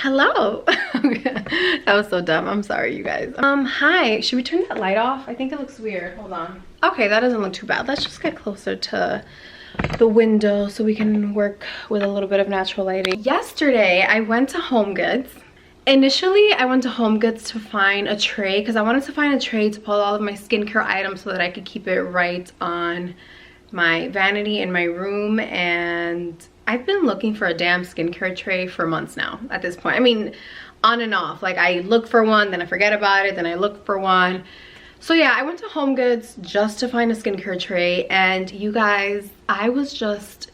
Hello. That was so dumb. I'm sorry, you guys. Hi. Should we turn that light off? I think it looks weird. Hold on. Okay, that doesn't look too bad. Let's just get closer to the window so we can work with a little bit of natural lighting. Yesterday, I went to HomeGoods. Initially, I went to HomeGoods to find a tray because I wanted to find a tray to put all of my skincare items so that I could keep it right on my vanity in my room. And I've been looking for a damn skincare tray for months now at this point. I mean, on and off. Like, I look for one, then I forget about it, then I look for one. So yeah, I went to HomeGoods just to find a skincare tray, and you guys, I was just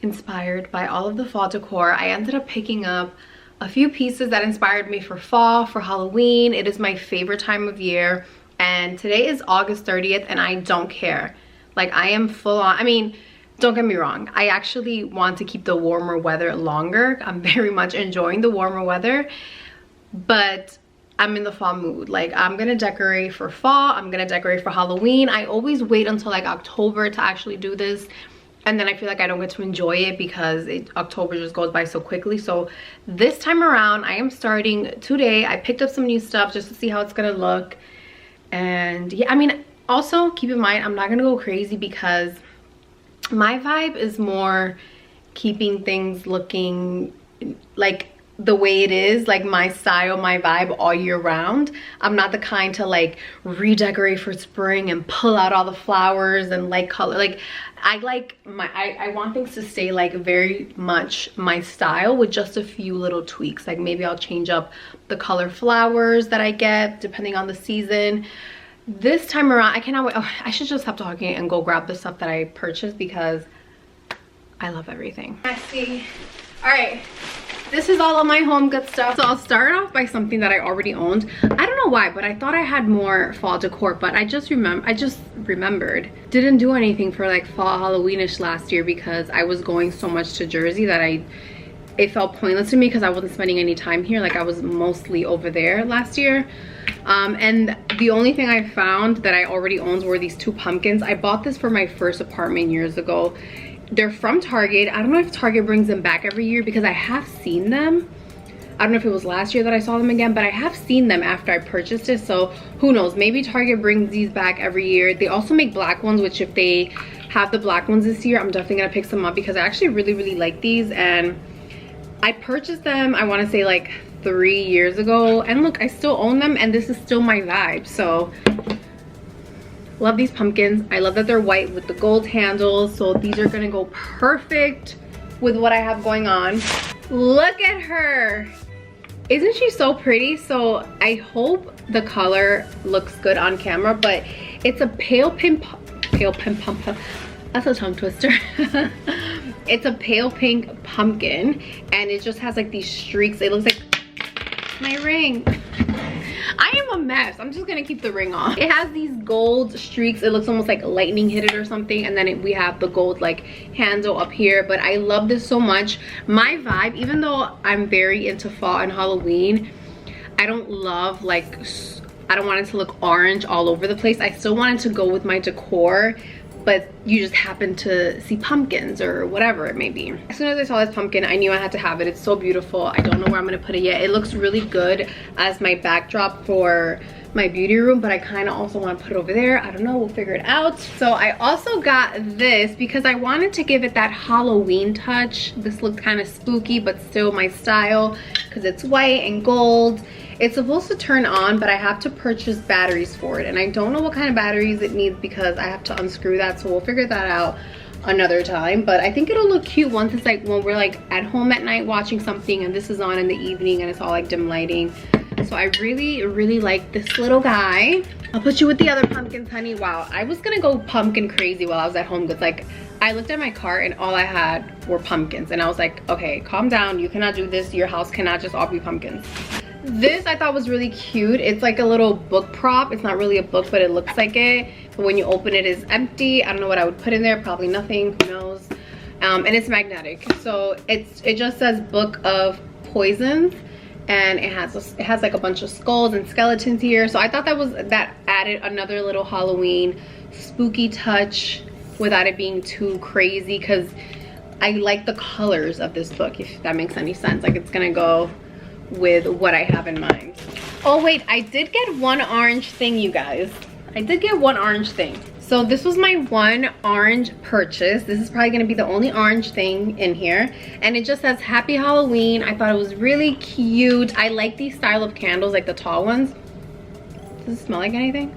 inspired by all of the fall decor. I ended up picking up a few pieces that inspired me for fall, for Halloween. It is my favorite time of year, and today is August 30th, and I don't care. Like, I am full on. I mean, don't get me wrong, I actually want to keep the warmer weather longer. I'm very much enjoying the warmer weather, but I'm in the fall mood. Like, I'm gonna decorate for fall, I'm gonna decorate for Halloween. I always wait until like October to actually do this, and then I feel like I don't get to enjoy it because October just goes by so quickly. So this time around, I am starting today. I picked up some new stuff just to see how it's gonna look. And yeah, I mean, also keep in mind, I'm not gonna go crazy because my vibe is more keeping things looking like the way it is, like my style, my vibe all year round. I'm not the kind to like redecorate for spring and pull out all the flowers and light color. Like, I want things to stay like very much my style with just a few little tweaks. Like, maybe I'll change up the color flowers that I get depending on the season. This time around, I cannot wait. Oh, I should just stop talking and go grab the stuff that I purchased because I love everything. I see. All right, this is all of my HomeGoods stuff. So I'll start off by something that I already owned. I don't know why, but I thought I had more fall decor, but I just remembered. Didn't do anything for like fall Halloweenish last year because I was going so much to Jersey that it felt pointless to me because I wasn't spending any time here. Like, I was mostly over there last year. And the only thing I found that I already owned were these two pumpkins. I bought this for my first apartment years ago. They're from Target. I don't know if Target brings them back every year because I have seen them. I don't know if it was last year that I saw them again, but I have seen them after I purchased it. So who knows, maybe Target brings these back every year. They also make black ones, which if they have the black ones this year, I'm definitely gonna pick some up because I actually really like these. And I purchased them, I want to say like 3 years ago, and look, I still own them and this is still my vibe. So love these pumpkins. I love that they're white with the gold handles, so these are gonna go perfect with what I have going on. Look at her, isn't she so pretty? So I hope the color looks good on camera, but it's a pale pink that's a tongue twister. It's a pale pink pumpkin, and it just has like these streaks. It looks like my ring. I am a mess. I'm just gonna keep the ring on. It has these gold streaks. It looks almost like lightning hit it or something, and then we have the gold like handle up here. But I love this so much. My vibe, even though I'm very into fall and Halloween, I don't love like, I don't want it to look orange all over the place. I still want it to go with my decor, but you just happen to see pumpkins or whatever it may be. As soon as I saw this pumpkin, I knew I had to have it. It's so beautiful. I don't know where I'm gonna put it yet. It looks really good as my backdrop for my beauty room, but I kind of also want to put it over there. I don't know, we'll figure it out. So I also got this because I wanted to give it that Halloween touch. This looks kind of spooky, but still my style because it's white and gold. It's supposed to turn on, but I have to purchase batteries for it, and I don't know what kind of batteries it needs because I have to unscrew that, so we'll figure that out another time. But I think it'll look cute once it's like when we're like at home at night watching something and this is on in the evening and it's all like dim lighting. So I really like this little guy. I'll put you with the other pumpkins, honey. Wow, I was gonna go pumpkin crazy while I was at HomeGoods. Like, I looked at my cart and all I had were pumpkins, and I was like, okay, calm down, you cannot do this. Your house cannot just all be pumpkins. This I thought was really cute. It's like a little book prop. It's not really a book, but it looks like it. But when you open it, it's empty. I don't know what I would put in there. Probably nothing, who knows. And it's magnetic. So it just says Book of Poisons, and it has like a bunch of skulls and skeletons here. So I thought that added another little Halloween spooky touch without it being too crazy, because I like the colors of this book, if that makes any sense. Like, it's gonna go with what I have in mind. Oh wait, I did get one orange thing, you guys. I did get one orange thing. So this was my one orange purchase. This is probably gonna be the only orange thing in here. And it just says Happy Halloween. I thought it was really cute. I like these style of candles, like the tall ones. Does it smell like anything?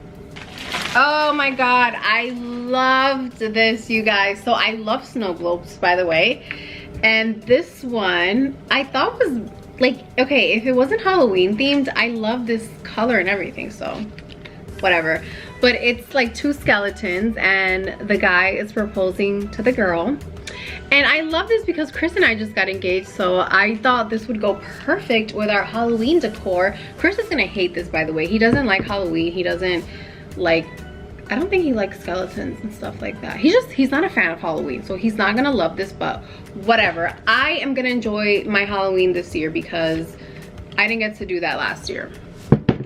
Oh my God, I loved this, you guys. So I love snow globes, by the way. And this one, I thought was like, okay, if it wasn't Halloween themed, I love this color and everything, so whatever. But it's like two skeletons and the guy is proposing to the girl. And I love this because Chris and I just got engaged, so I thought this would go perfect with our Halloween decor. Chris is gonna hate this, by the way. He doesn't like Halloween. He doesn't like, I don't think he likes skeletons and stuff like that. He's not a fan of Halloween, so he's not gonna love this, but whatever. I am gonna enjoy my Halloween this year because I didn't get to do that last year.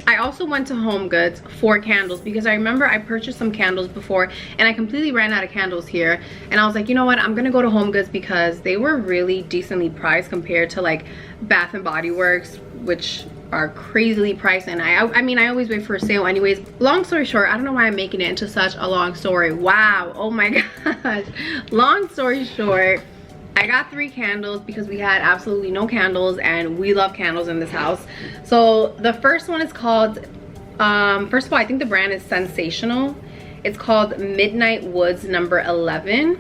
I also went to Home Goods for candles because I remember I purchased some candles before and I completely ran out of candles here. And I was like, you know what? I'm gonna go to Home Goods because they were really decently priced compared to like Bath and Body Works, which are crazily priced. And I mean, I always wait for a sale anyways. Long story short, I don't know why I'm making it into such a long story. Wow, oh my gosh. Long story short, I got 3 candles because we had absolutely no candles and we love candles in this house. So the first one is called, first of all, I think the brand is Sensational. It's called Midnight Woods number 11.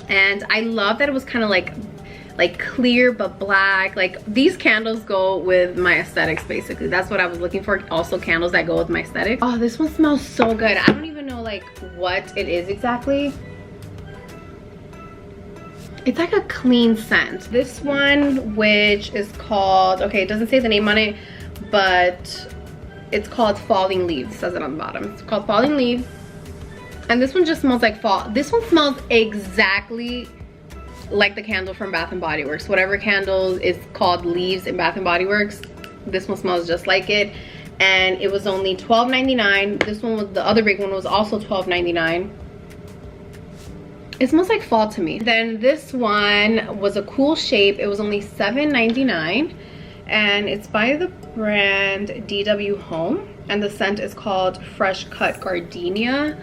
And I love that it was kind of like clear but black. Like these candles go with my aesthetics basically. That's what I was looking for. Also candles that go with my aesthetics. Oh, this one smells so good. I don't even know like what it is exactly. It's like a clean scent. This one, which is called, okay, it doesn't say the name on it, but it's called Falling Leaves. It says it on the bottom. It's called Falling Leaves. And this one just smells like fall. This one smells exactly like the candle from Bath and Body Works. Whatever candle is called Leaves in Bath and Body Works, this one smells just like it. And it was only $12.99. This one was, the other big one was also $12.99. It smells like fall to me. Then this one was a cool shape. It was only $7.99 and it's by the brand DW Home and the scent is called Fresh Cut Gardenia.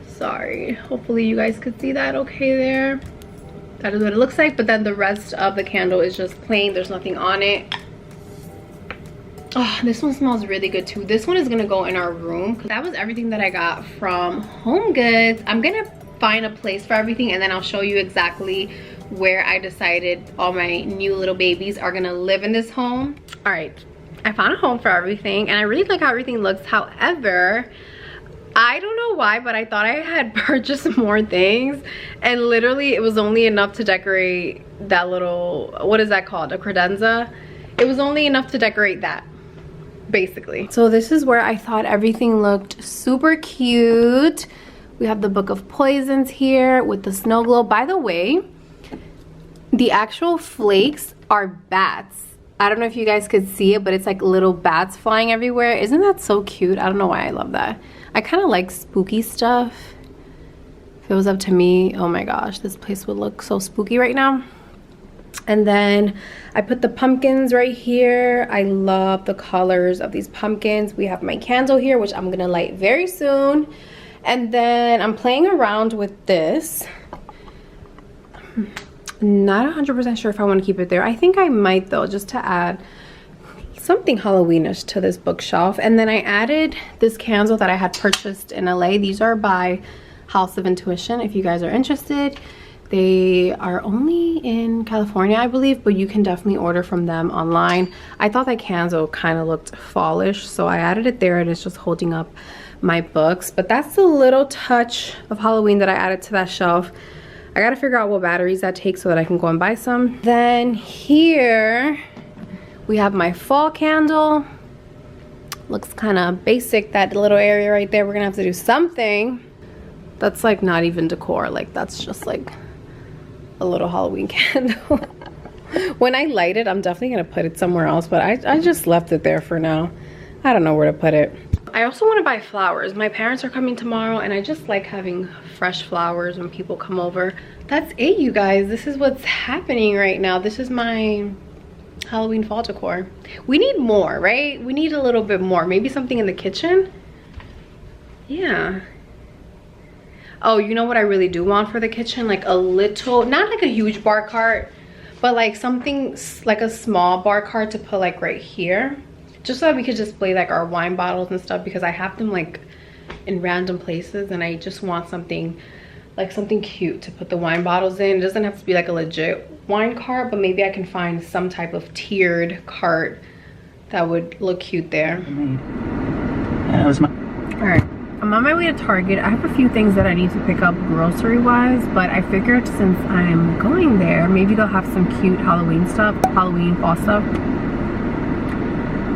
Sorry, hopefully you guys could see that okay there. That is what it looks like, but then the rest of the candle is just plain. There's nothing on it. Oh, this one smells really good too. This one is gonna go in our room. That was everything that I got from Home Goods. I'm gonna find a place for everything and then I'll show you exactly where I decided all my new little babies are gonna live in this home. All right, I found a home for everything and I really like how everything looks. However, I don't know why, but I thought I had purchased more things and literally it was only enough to decorate that little, what is that called, a credenza? It was only enough to decorate that, basically. So this is where I thought everything looked super cute. We have the Book of Poisons here with the snow globe. By the way, the actual flakes are bats. I don't know if you guys could see it, but it's like little bats flying everywhere. Isn't that so cute? I don't know why I love that. I kind of like spooky stuff. If it was up to me, oh my gosh, this place would look so spooky right now. And then I put the pumpkins right here. I love the colors of these pumpkins. We have my candle here, which I'm gonna light very soon. And then I'm playing around with this. Not 100% sure if I want to keep it there. I think I might though, just to add something Halloweenish to this bookshelf. And then I added this candle that I had purchased in LA. These are by House of Intuition, if you guys are interested. They are only in California, I believe, but you can definitely order from them online. I thought that candle kind of looked fallish, so I added it there and it's just holding up my books. But that's a little touch of Halloween that I added to that shelf. I gotta figure out what batteries that takes so that I can go and buy some. Then here we have my fall candle. Looks kind of basic, that little area right there. We're gonna have to do something. That's like not even decor, like that's just like a little Halloween candle. When I light it, I'm definitely gonna put it somewhere else, but I just left it there for now. I don't know where to put it. I also want to buy flowers. My parents are coming tomorrow and I just like having fresh flowers when people come over. That's it, you guys. This is what's happening right now. This is my Halloween fall decor. We need more, right? We need a little bit more. Maybe something in the kitchen. Yeah. Oh, you know what I really do want for the kitchen? Like a little, not like a huge bar cart, but like something like a small bar cart to put like right here, just so that we could display like our wine bottles and stuff, because I have them like in random places and I just want something like something cute to put the wine bottles in. It doesn't have to be like a legit wine cart, but maybe I can find some type of tiered cart that would look cute there. That was my... All right, I'm on my way to Target. I have a few things that I need to pick up grocery wise, but I figured since I'm going there, maybe they'll have some cute Halloween stuff, Halloween fall stuff.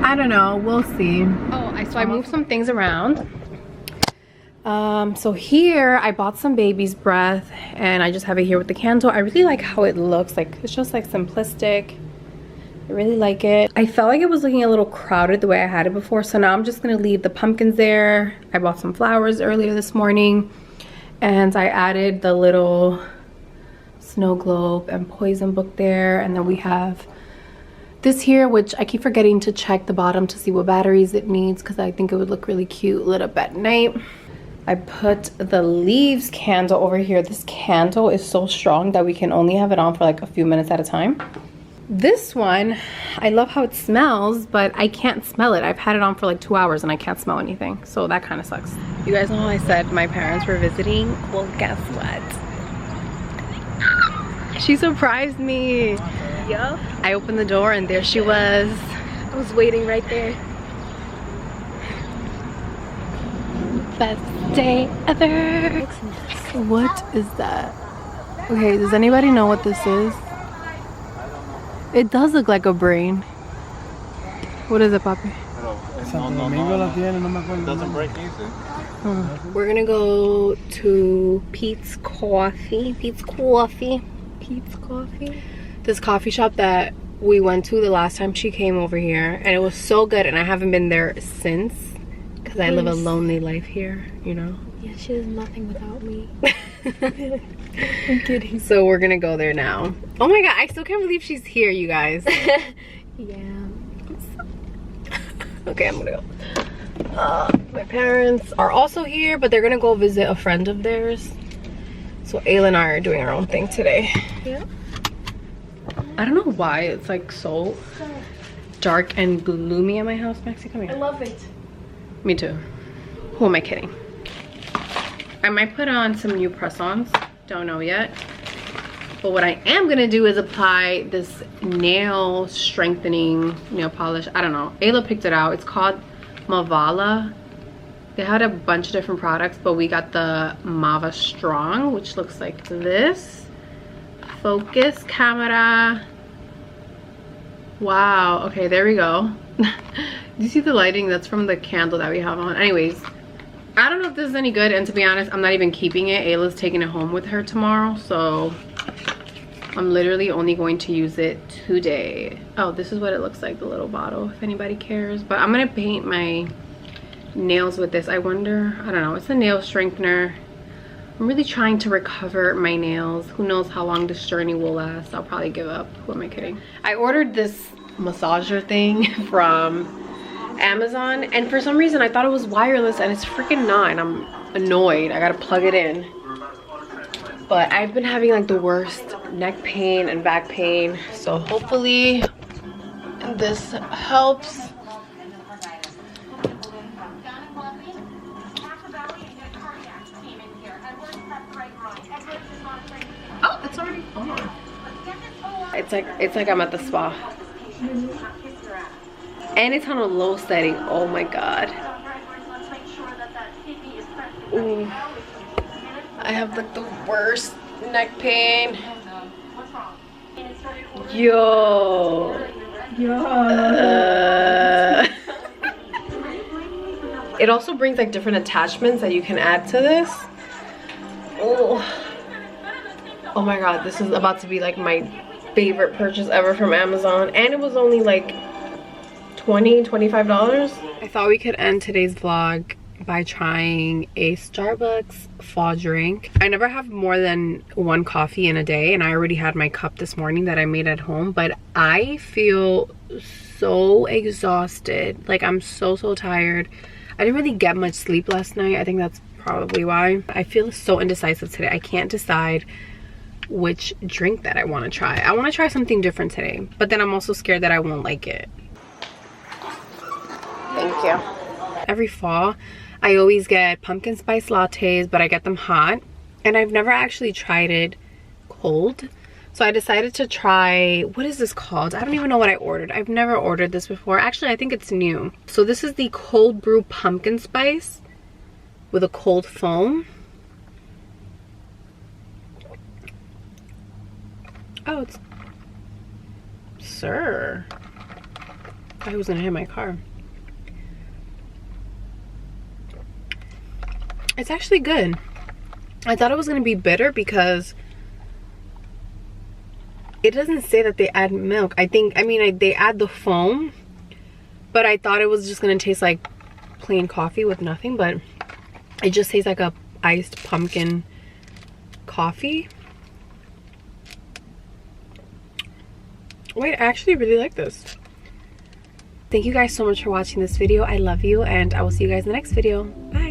I don't know, we'll see. Oh, so I moved some things around. So here I bought some baby's breath and I just have it here with the candle. I really like how it looks. Like it's just like simplistic. I really like it. I felt like it was looking a little crowded the way I had it before, so now I'm just gonna leave the pumpkins there. I bought some flowers earlier this morning and I added the little snow globe and poison book there, and then we have this here, which I keep forgetting to check the bottom to see what batteries it needs because I think it would look really cute lit up at night. I put the leaves candle over here. This candle is so strong that we can only have it on for like a few minutes at a time. This one, I love how it smells, but I can't smell it. I've had it on for like 2 hours and I can't smell anything. So that kind of sucks. You guys know how I said my parents were visiting? Well, guess what? She surprised me. Yup. I opened the door and there she was. I was waiting right there. Best day ever. What is that? Okay, does anybody know what this is? It does look like a brain. What is it, Papi? Doesn't break easy. We're gonna go to Pete's Coffee. Pete's Coffee. Pete's Coffee. This coffee shop that we went to the last time she came over here, and it was so good, and I haven't been there since because I live a lonely life here, you know. Yeah, she does nothing without me. I'm kidding. So we're gonna go there now. Oh my god, I still can't believe she's here, you guys. Yeah. Okay, I'm gonna go. My parents are also here, but they're gonna go visit a friend of theirs. So Ayla and I are doing our own thing today. Yeah. I don't know why it's like so dark and gloomy at my house. Maxie, come here. I love it. Me too. Who am I kidding? I might put on some new press-ons. Don't know yet. But what I am gonna do is apply this nail strengthening nail polish. I don't know. Ayla picked it out. It's called Mavala. They had a bunch of different products, but we got the Mava Strong, which looks like this. Focus camera. Wow. Okay, there we go. Do you see the lighting? That's from the candle that we have on. Anyways, I don't know if this is any good, and to be honest, I'm not even keeping it. Ayla's taking it home with her tomorrow, so I'm literally only going to use it today. Oh, this is what it looks like, the little bottle, if anybody cares. But I'm gonna paint my nails with this. I wonder, I don't know, it's a nail strengthener. I'm really trying to recover my nails. Who knows how long this journey will last. I'll probably give up. Who am I kidding? I ordered this massager thing from Amazon, and for some reason I thought it was wireless and it's freaking not, and I'm annoyed. I gotta plug it in. But I've been having like the worst neck pain and back pain, so hopefully this helps. Oh, it's already on. It's like I'm at the spa. And it's on a low setting. Oh my god. Ooh. I have like the worst neck pain. Yo. It also brings like different attachments that you can add to this. Oh my god, this is about to be like my favorite purchase ever from Amazon, and it was only like $20–25. I thought we could end today's vlog by trying a Starbucks fall drink. I never have more than one coffee in a day, and I already had my cup this morning that I made at home, but I feel so exhausted. Like, I'm so tired. I didn't really get much sleep last night. I think that's probably why. I feel so indecisive today. I can't decide which drink that I want to try. I want to try something different today, but then I'm also scared that I won't like it. Thank you. Every fall, I always get pumpkin spice lattes, but I get them hot, and I've never actually tried it cold. So I decided to try, what is this called? I don't even know what I ordered. I've never ordered this before. Actually, I think it's new. So this is the cold brew pumpkin spice with a cold foam. Oh, it's... Sir. I thought he was gonna hit my car. It's actually good. I thought it was gonna be bitter because it doesn't say that they add milk. I mean, they add the foam, but I thought it was just gonna taste like plain coffee with nothing, but it just tastes like a iced pumpkin coffee. Wait, I actually really like this. Thank you guys so much for watching this video. I love you, and I will see you guys in the next video. Bye.